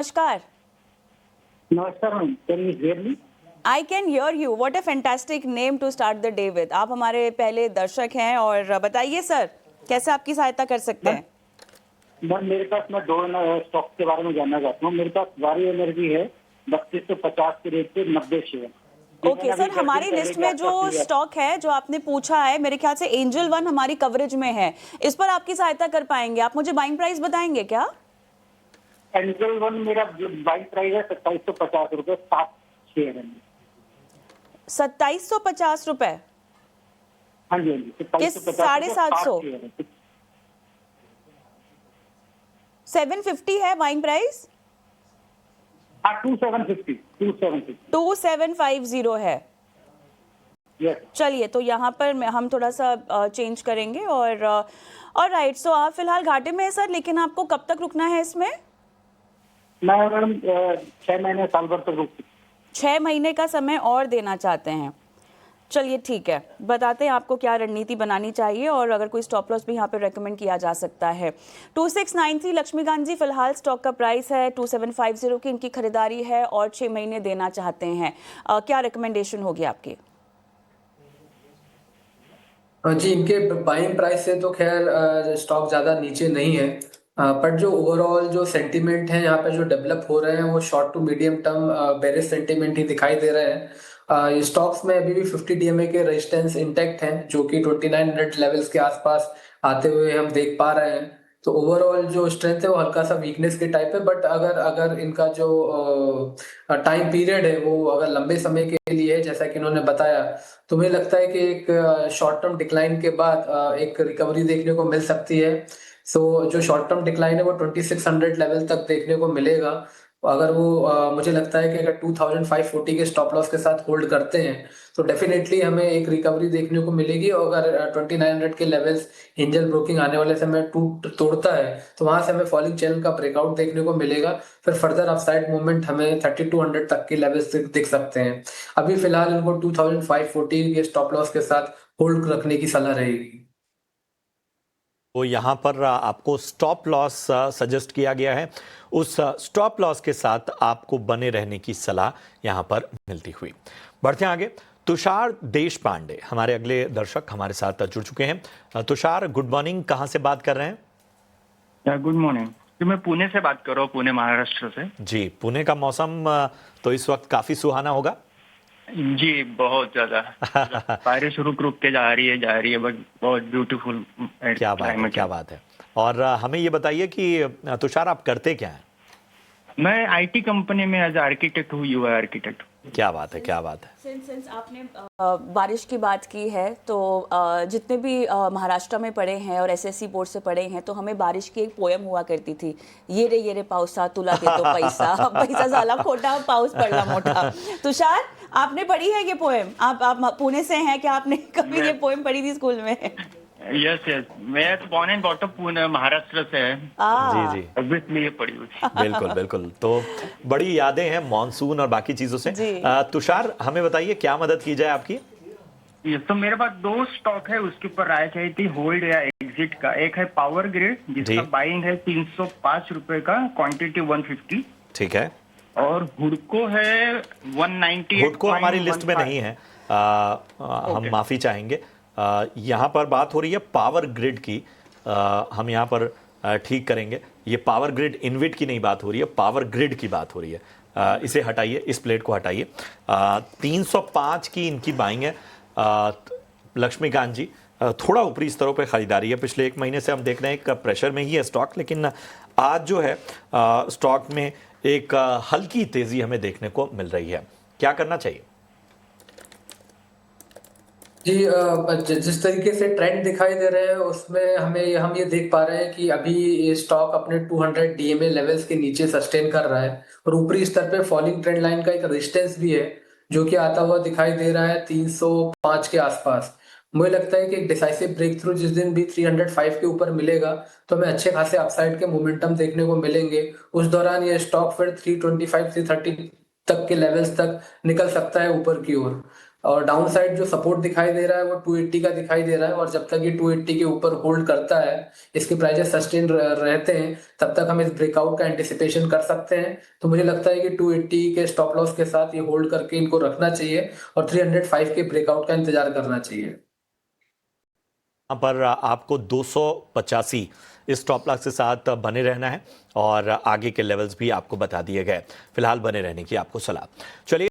नमस्कार। नमस्कार ma'am, can you hear me? I can hear you. What a fantastic name to start the day with. आप हमारे पहले दर्शक हैं और बताइए सर, कैसे आपकी सहायता कर सकते हैं? मैम मेरे पास मैं दो स्टॉक के बारे में जानना चाहता हूँ। मेरे पास वारी एनर्जी है 3250 के रेट पे 90 शेयर। ओके सर, हमारी लिस्ट में जो स्टॉक है जो आपने पूछा है, मेरे ख्याल से एंजल वन हमारी कवरेज में है। इस पर आपकी सहायता कर पाएंगे? आप मुझे बाइंग प्राइस बताएंगे क्या? एंजल वन मेरा बाइंग प्राइस है 2750 रुपए, 7 शेयर है। 2750 रुपए हाँ जी, हाँ जी, किस 2750 750? शेयर है। 750 है बाइंग प्राइस? हाँ, 2750 2750 है। यस। चलिए, तो यहाँ पर हम थोड़ा सा चेंज करेंगे और राइट। सो आप फिलहाल घाटे में है सर, लेकिन आपको कब तक रुकना है इसमें? मैं मैडम 6 महीने साल भर तक रुक 6 महीने का समय और देना चाहते हैं। चलिए ठीक है, बताते हैं आपको क्या रणनीति बनानी चाहिए और अगर कोई स्टॉप लॉस भी यहाँ पे रेकमेंड किया जा सकता है। 2693 लक्ष्मीकांत जी, फिलहाल स्टॉक का प्राइस है 2750 की, इनकी खरीदारी है और 6 महीने देना चाहते हैं। क्या रिकमेंडेशन होगी आपकी? जी, इनके बाइंग प्राइस से तो खैर स्टॉक ज़्यादा नीचे नहीं है, पर जो ओवरऑल जो सेंटीमेंट है यहाँ पे जो डेवलप हो रहे हैं वो short to medium term bearish sentiment ही दिखाई दे रहे हैं। ये स्टॉक्स में अभी भी 50 डीएमए के रेजिस्टेंस इंटैक्ट हैं, जो कि 2900 लेवल्स के आसपास आते हुए हम देख पा रहे हैं। तो ओवरऑल जो स्ट्रेंथ है वो हल्का सा वीकनेस के टाइप है, बट अगर अगर इनका जो टाइम पीरियड है वो अगर लंबे समय के लिए है जैसा कि इन्होंने बताया, तो मुझे लगता है कि एक शॉर्ट टर्म डिक्लाइन के बाद एक रिकवरी देखने को मिल सकती है। सो जो शॉर्ट टर्म डिक्लाइन है वो 2600 लेवल तक देखने को मिलेगा। अगर वो मुझे लगता है कि अगर 2540 के स्टॉप लॉस के साथ होल्ड करते हैं तो डेफिनेटली हमें एक रिकवरी देखने को मिलेगी, और अगर 2900 के लेवल्स एंजल ब्रोकिंग आने वाले समय टूट तोड़ता है तो वहां से हमें फॉलिंग चैनल का ब्रेकआउट देखने को मिलेगा। फिर फर्दर अपसाइड मूवमेंट हमें 3200 तक के लेवल्स दिख सकते हैं। अभी फिलहाल इनको 2540 के स्टॉप लॉस के साथ होल्ड रखने की सलाह रहेगी। तो यहाँ पर आपको स्टॉप लॉस सजेस्ट किया गया है, उस स्टॉप लॉस के साथ आपको बने रहने की सलाह यहाँ पर मिलती हुई। बढ़ते हैं आगे। तुषार देश पांडे हमारे अगले दर्शक हमारे साथ जुड़ चुके हैं। तुषार, गुड मॉर्निंग, कहाँ से बात कर रहे हैं? गुड मॉर्निंग जी, मैं पुणे से बात कर रहा हूँ, पुणे महाराष्ट्र से। जी, पुणे का मौसम तो इस वक्त काफी सुहाना होगा? जी, बहुत ज्यादा बारिश रुक रुक के जा रही है बट बहुत ब्यूटीफुल। क्या बात है, क्या बात है। और हमें ये बताइए कि तुषार, आप करते क्या हैं? मैं आईटी कंपनी में एज आर्किटेक्ट हूँ, यूआई आर्किटेक्ट। क्या बात है, क्या बात है। सिंस आपने बारिश की बात की है, तो जितने भी महाराष्ट्र में पढ़े हैं और एसएससी बोर्ड से पढ़े हैं, तो हमें बारिश की एक पोयम हुआ करती थी, ये रे पाऊसा तुला देतो पैसा पैसा झाला खोटा पाऊस पडला मोठा। तुषार, आपने पढ़ी है ये पोयम? आप पुणे से हैं, क्या आपने कभी ये पोयम पढ़ी थी स्कूल में? यस, मैं तो born and bottom Pune Maharashtra से है। जी जी, ऑब्वियसली ये पढ़ी हुई। बिल्कुल बिल्कुल। तो बड़ी यादें हैं मॉनसून और बाकी चीजों से। तुषार, हमें बताइए क्या मदद की जाए आपकी? तो मेरे पास दो स्टॉक है, उसके ऊपर राय चाहिए थी, होल्ड या एग्जिट का। एक है पावर ग्रिड, जिसका बाइंग है 305 रुपए का, क्वांटिटी 150। ठीक है। और हुडको है 198। हुडको हमारी लिस्ट में नहीं है, हम माफी चाहेंगे। यहाँ पर बात हो रही है पावर ग्रिड की, हम यहाँ पर ठीक करेंगे। ये पावर ग्रिड इनविट की नहीं बात हो रही है, पावर ग्रिड की बात हो रही है। इसे हटाइए, इस प्लेट को हटाइए। 305 की इनकी बाइंग है। लक्ष्मीकांत जी, थोड़ा ऊपरी स्तरों पे खरीदारी है। पिछले 1 महीने से हम देख रहे हैं एक प्रेशर में ही है स्टॉक, लेकिन आज जो है स्टॉक में एक हल्की तेजी हमें देखने को मिल रही है। क्या करना चाहिए? जी, जिस तरीके से ट्रेंड दिखाई दे रहे हैं उसमें हम ये देख पा रहे हैं कि अभी ये स्टॉक अपने 200 डीएमए लेवल्स के नीचे सस्टेन कर रहा है, और ऊपरी स्तर पे फॉलिंग ट्रेंड लाइन का एक रेजिस्टेंस भी है जो कि आता हुआ दिखाई दे रहा है 305 के आसपास। मुझे लगता है कि एक डिसाइसिव ब्रेक थ्रू जिस दिन भी 305 के ऊपर मिलेगा तो हमें अच्छे खासे अपसाइड के मोमेंटम देखने को मिलेंगे। उस दौरान ये स्टॉक फिर 325 330 तक के लेवल्स तक निकल सकता है ऊपर की ओर। और डाउन साइड जो सपोर्ट दिखाई दे रहा है वो 280 का दिखाई दे रहा है, और जब तक ये 280 के ऊपर होल्ड करता है, इसके प्राइजेस सस्टेन रहते हैं, तब तक हम इस ब्रेकआउट का एंटिसिपेशन कर सकते हैं। तो मुझे लगता है कि 280 के स्टॉप लॉस के साथ ये होल्ड करके इनको रखना चाहिए और 305 के ब्रेकआउट का इंतजार करना चाहिए। यहाँ पर आपको 285 इस स्टॉप लॉस के साथ बने रहना है और आगे के लेवल्स भी आपको बता दिए गए। फिलहाल बने रहने की आपको सलाह। चलिए